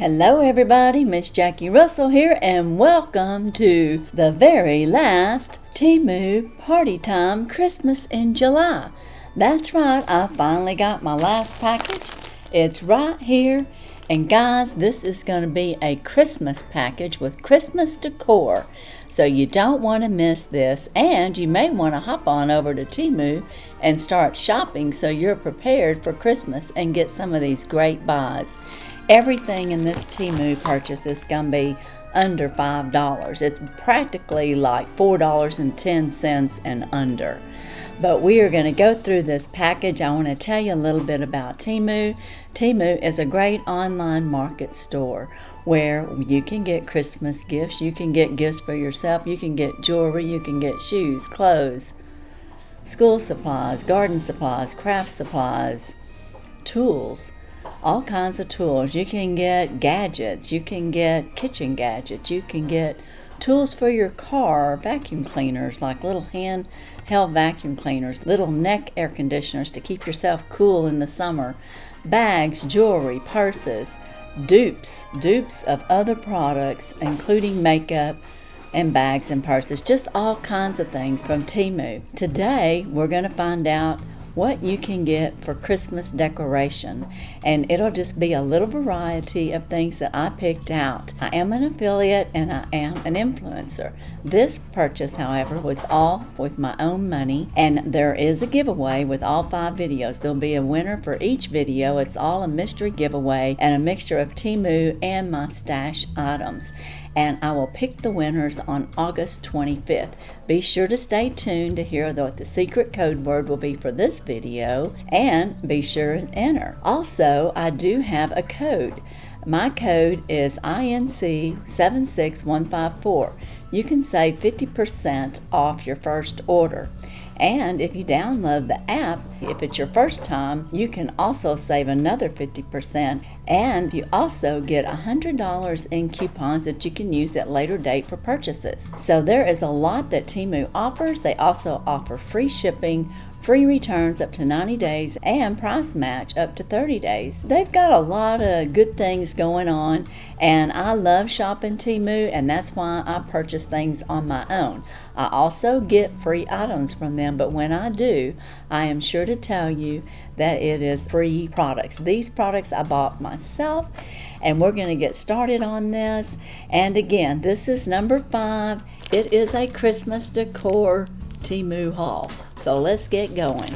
Hello everybody, Miss Jackie Russell here, and welcome to the very last Temu PartyTime Christmas in July. That's right, I finally got my last package. It's right here, and guys, this is going to be a Christmas package with Christmas decor. So you don't want to miss this, and you may want to hop on over to Temu and start shopping so you're prepared for Christmas and get some of these great buys. Everything in this Temu purchase is going to be under $5. It's practically like $4.10 and under. But we are going to go through this package. I want to tell you a little bit about Temu. Temu is a great online market store where you can get Christmas gifts, you can get gifts for yourself, you can get jewelry, you can get shoes, clothes, school supplies, garden supplies, craft supplies, tools. All kinds of tools. You can get gadgets, you can get kitchen gadgets, you can get tools for your car, vacuum cleaners like little handheld vacuum cleaners, little neck air conditioners to keep yourself cool in the summer, bags, jewelry, purses, dupes of other products including makeup and bags and purses, just all kinds of things from Temu. Today we're going to find out what you can get for Christmas decoration, and it'll just be a little variety of things that I picked out. I am an affiliate and I am an influencer. This purchase, however, was all with my own money, and there is a giveaway with all 5 videos. There'll be a winner for each video. It's all a mystery giveaway and a mixture of Temu and my stash items. And I will pick the winners on August 25th. Be sure to stay tuned to hear what the secret code word will be for this video, and be sure and enter. Also, I do have a code. My code is INC76154. You can save 50% off your first order. And if you download the app, if it's your first time, you can also save another 50%. And you also get $100 in coupons that you can use at a later date for purchases. So there is a lot that Temu offers. They also offer free shipping, free returns up to 90 days, and price match up to 30 days. They've got a lot of good things going on, and I love shopping Temu, and that's why I purchase things on my own. I also get free items from them, but when I do, I am sure to tell you that it is free products. These products I bought myself, and we're going to get started on this. And again, this is number 5. It is a Christmas decor Temu haul. So let's get going.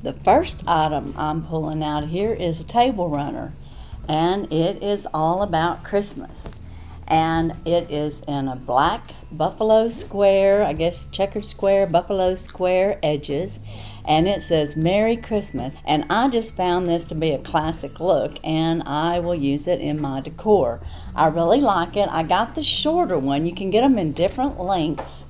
The first item I'm pulling out here is a table runner, and it is all about Christmas. And it is in a black buffalo square, I guess checkered square, buffalo square edges, and it says Merry Christmas. And I just found this to be a classic look, and I will use it in my decor. I really like it. I got the shorter one. You can get them in different lengths.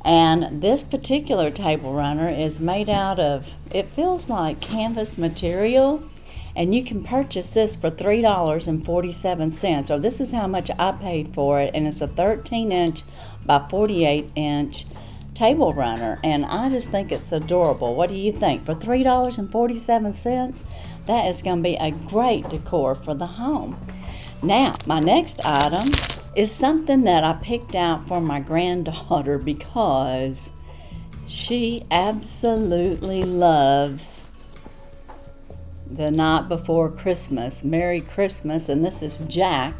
And this particular table runner is made out of, it feels like canvas material, and you can purchase this for $3.47. So this is how much I paid for it, and it's a 13-inch by 48-inch table runner, and I just think it's adorable. What do you think? For $3.47, that is going to be a great decor for the home. Now, my next item is something that I picked out for my granddaughter because she absolutely loves The Night Before Christmas, Merry Christmas, and this is Jack,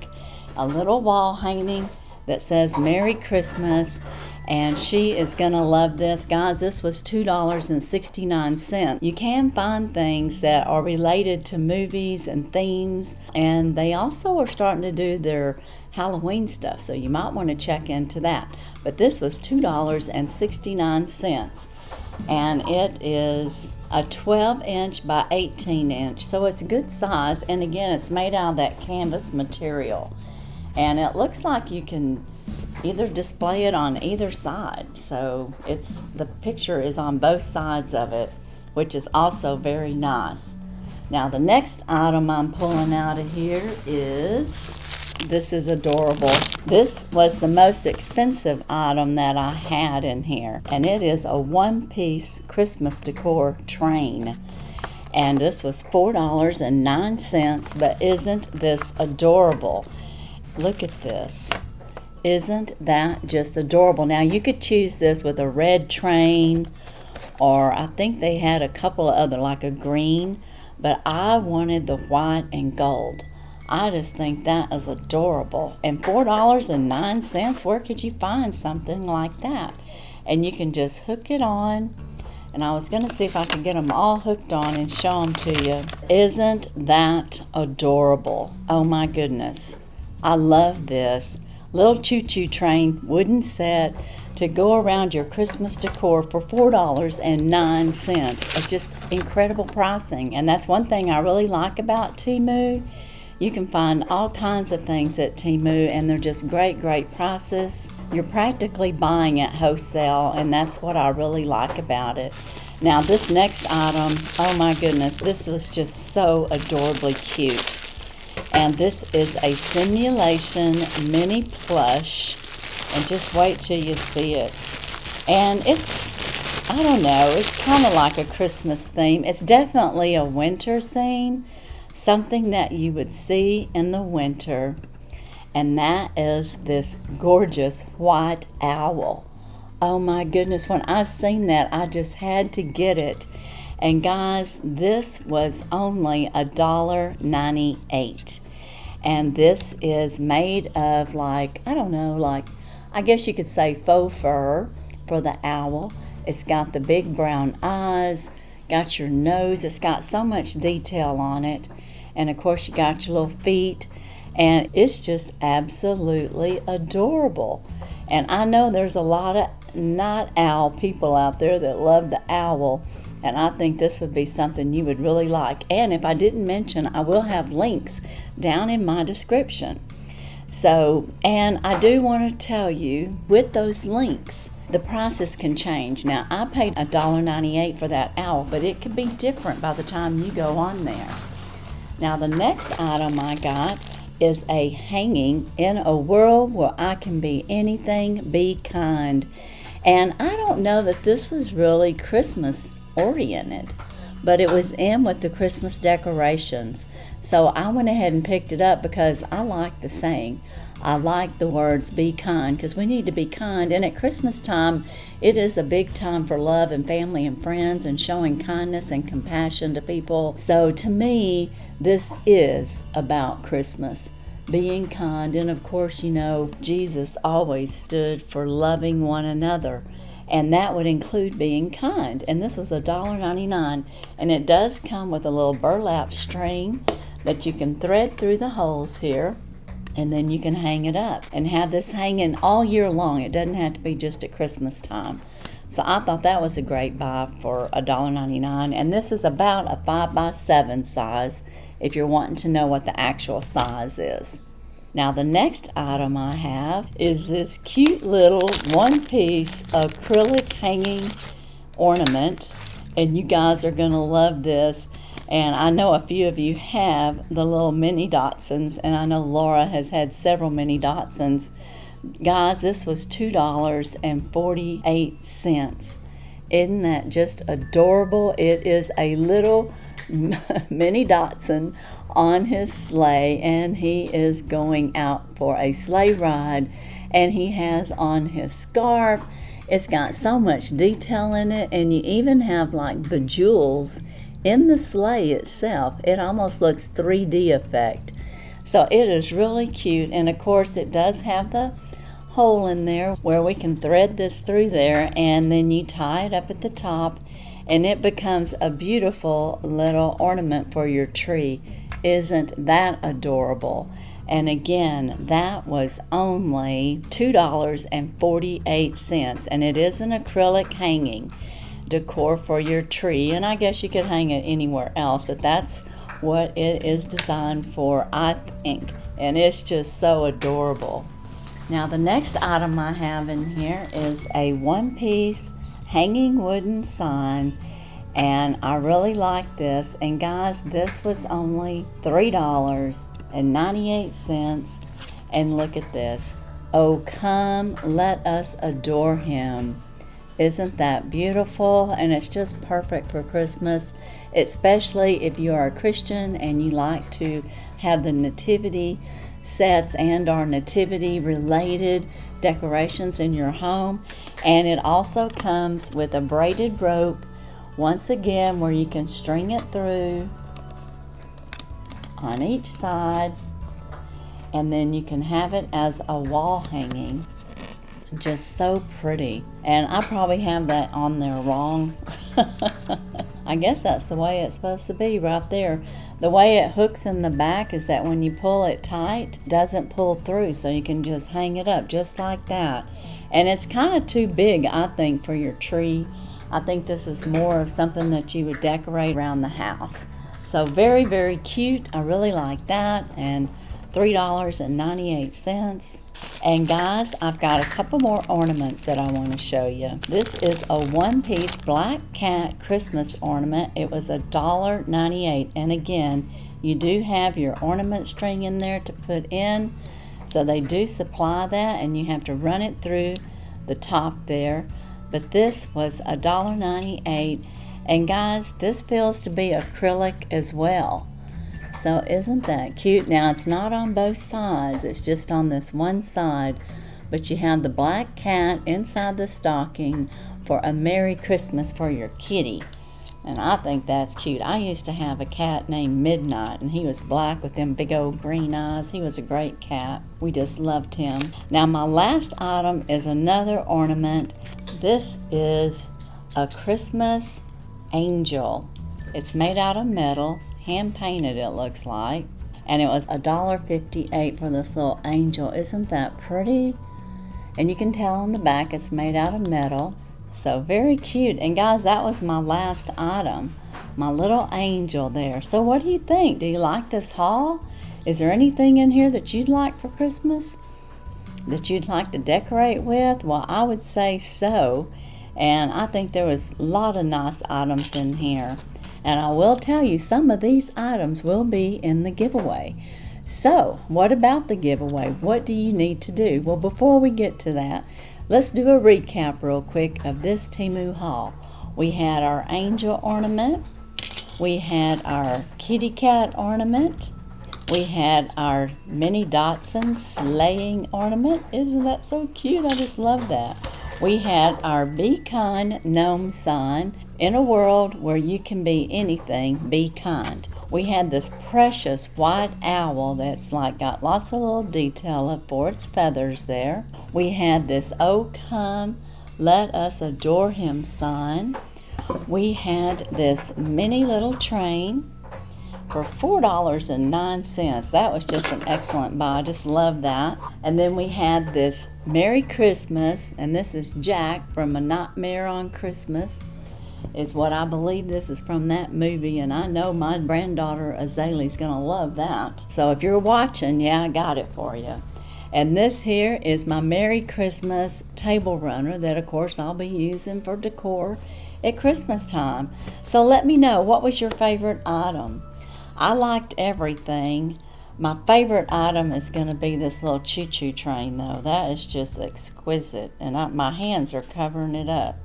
a little wall hanging that says Merry Christmas, and she is going to love this. Guys, this was $2.69. You can find things that are related to movies and themes, and they also are starting to do their Halloween stuff, so you might want to check into that. But this was $2.69, and it is a 12-inch by 18-inch, so it's a good size. And again, it's made out of that canvas material, and it looks like you can either display it on either side, so the picture is on both sides of it, which is also very nice. Now the next item I'm pulling out of here is, this is adorable. This was the most expensive item that I had in here, and it is a one-piece Christmas decor train. And this was $4.09, but isn't this adorable? Look at this. Isn't that just adorable? Now you could choose this with a red train, or I think they had a couple of other, like a green, but I wanted the white and gold. I just think that is adorable. And $4.09, where could you find something like that? And you can just hook it on. And I was going to see if I could get them all hooked on and show them to you. Isn't that adorable? Oh my goodness. I love this. Little choo-choo train wooden set to go around your Christmas decor for $4.09. It's just incredible pricing. And that's one thing I really like about Temu. You can find all kinds of things at Temu, and they're just great prices. You're practically buying at wholesale, and that's what I really like about it. Now this next item, oh my goodness, this was just so adorably cute. And this is a simulation mini plush, and just wait till you see it. And it's, I don't know, it's kind of like a Christmas theme. It's definitely a winter scene, something that you would see in the winter, and that is this gorgeous white owl. Oh my goodness, when I seen that, I just had to get it. And guys, this was only $1.98. And this is made of, like, I don't know, like, I guess you could say faux fur for the owl. It's got the big brown eyes, got your nose, it's got so much detail on it. And of course you got your little feet, and it's just absolutely adorable. And I know there's a lot of night owl people out there that love the owl, and I think this would be something you would really like. And if I didn't mention, I will have links down in my description. So, and I do want to tell you, with those links, the prices can change. Now, I paid $1.98 for that owl, but it could be different by the time you go on there. Now, the next item I got is a hanging in a world where I can be anything, be kind. And I don't know that this was really Christmas oriented, but it was in with the Christmas decorations. So I went ahead and picked it up because I like the saying. I like the words be kind, because we need to be kind. And at Christmas time, it is a big time for love and family and friends and showing kindness and compassion to people. So to me, this is about Christmas, being kind. And of course, you know, Jesus always stood for loving one another, and that would include being kind. And this was $1.99, and it does come with a little burlap string that you can thread through the holes here, and then you can hang it up and have this hanging all year long. It doesn't have to be just at Christmas time. So I thought that was a great buy for $1.99, and this is about a 5x7 size if you're wanting to know what the actual size is. Now the next item I have is this cute little one-piece acrylic hanging ornament, and you guys are going to love this. And I know a few of you have the little mini Dachshunds, and I know Laura has had several mini Dachshunds. Guys, this was $2.48. Isn't that just adorable? It is a little mini Dachshund on his sleigh, and he is going out for a sleigh ride, and he has on his scarf. It's got so much detail in it, and you even have like bejewels in the sleigh itself. It almost looks 3D effect. So it is really cute, and of course it does have the hole in there where we can thread this through there, and then you tie it up at the top, and it becomes a beautiful little ornament for your tree. Isn't that adorable? And again, that was only $2.48, and it is an acrylic hanging decor for your tree, and I guess you could hang it anywhere else, but that's what it is designed for, I think, and it's just so adorable. Now the next item I have in here is a one-piece hanging wooden sign, and I really like this. And guys, this was only $3.98, and look at this. Oh, come, let us adore him. Isn't that beautiful? And it's just perfect for Christmas, especially if you are a Christian and you like to have the nativity sets and or nativity related decorations in your home. And it also comes with a braided rope, once again, where you can string it through on each side, and then you can have it as a wall hanging. Just so pretty. And I probably have that on there wrong. I guess that's the way it's supposed to be right there. The way it hooks in the back is that when you pull it tight, it doesn't pull through, so you can just hang it up just like that. And it's kind of too big, I think, for your tree. I think this is more of something that you would decorate around the house. So very, very cute. I really like that. And $3.98. And guys, I've got a couple more ornaments that I want to show you. This is a one-piece black cat Christmas ornament. It was $1.98. And again, you do have your ornament string in there to put in. So they do supply that, and you have to run it through the top there. But this was $1.98. And guys, this feels to be acrylic as well. So isn't that cute? Now it's not on both sides, it's just on this one side, but you have the black cat inside the stocking for a Merry Christmas for your kitty. And I think that's cute. I used to have a cat named Midnight, and he was black with them big old green eyes. He was a great cat. We just loved him. Now my last item is another ornament. This is a Christmas angel. It's made out of metal, hand painted it looks like, and it was $1.58 for this little angel. Isn't that pretty? And you can tell on the back it's made out of metal. So very cute. And guys, that was my last item, my little angel there. So what do you think? Do you like this haul? Is there anything in here that you'd like for Christmas that you'd like to decorate with? Well, I would say so. And I think there was a lot of nice items in here. And I will tell you, some of these items will be in the giveaway. So, what about the giveaway? What do you need to do? Well, before we get to that, let's do a recap real quick of this Temu haul. We had our angel ornament. We had our kitty cat ornament. We had our mini Dachshund sleighing ornament. Isn't that so cute? I just love that. We had our Be Kind gnome sign. In a world where you can be anything, be kind. We had this precious white owl that's like got lots of little detail for its feathers there. We had this "Oh come, let us adore him" sign. We had this mini little train for $4.09. That was just an excellent buy. I just love that. And then we had this Merry Christmas, and this is Jack from A Nightmare on Christmas, is what I believe this is from that movie, and I know my granddaughter Azalea's gonna love that. So if you're watching, yeah, I got it for you. And this here is my Merry Christmas table runner that of course I'll be using for decor at Christmas time. So let me know, what was your favorite item? I liked everything. My favorite item is going to be this little choo-choo train though. That is just exquisite, and my hands are covering it up.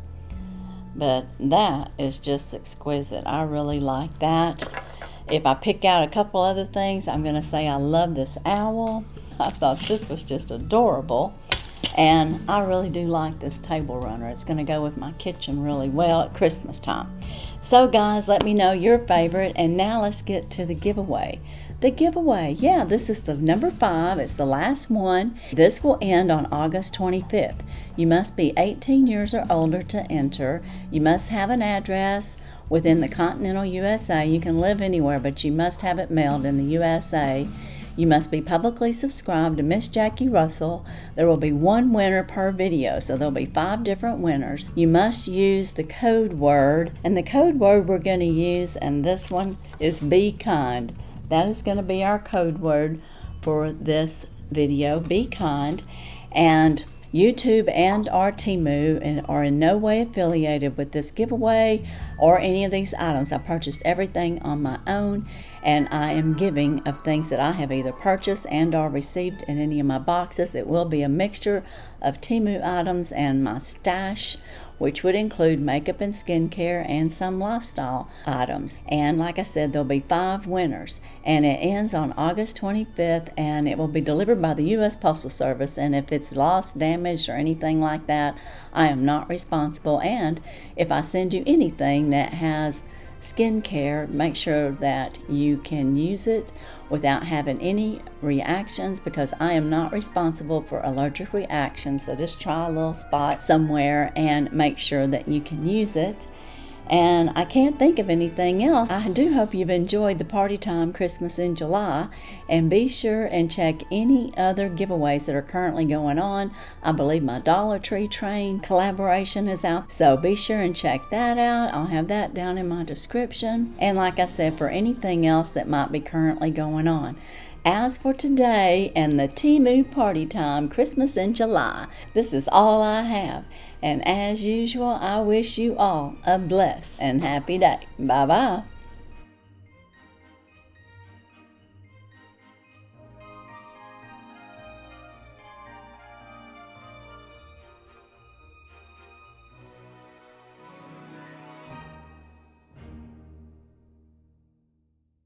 But that is just exquisite. I really like that. If I pick out a couple other things, I'm going to say I love this owl. I thought this was just adorable. And I really do like this table runner. It's going to go with my kitchen really well at Christmas time. So guys, let me know your favorite. And now let's get to the giveaway. The giveaway, yeah, this is the number 5. It's the last one. This will end on August 25th. You must be 18 years or older to enter. You must have an address within the continental USA. You can live anywhere, but you must have it mailed in the USA. You must be publicly subscribed to Miss Jackie Russell. There will be one winner per video, so there'll be 5 different winners. You must use the code word, and the code word we're going to use, and this one is Be Kind. That is going to be our code word for this video, Be Kind. And YouTube and our Temu are in no way affiliated with this giveaway or any of these items. I purchased everything on my own, and I am giving of things that I have either purchased and or received in any of my boxes. It will be a mixture of Temu items and my stash which would include makeup and skincare and some lifestyle items. And like I said, there'll be 5 winners, and it ends on August 25th, and it will be delivered by the U.S. Postal Service. And if it's lost, damaged, or anything like that, I am not responsible. And if I send you anything that has skincare, make sure that you can use it without having any reactions, because I am not responsible for allergic reactions. So just try a little spot somewhere and make sure that you can use it. And I can't think of anything else. I do hope you've enjoyed the Party Time Christmas in July, and be sure and check any other giveaways that are currently going on. I believe my Dollar Tree Train collaboration is out, so be sure and check that out. I'll have that down in my description. And like I said, for anything else that might be currently going on. As for today and the Temu PartyTime Christmas in July, this is all I have. And as usual, I wish you all a blessed and happy day. Bye-bye.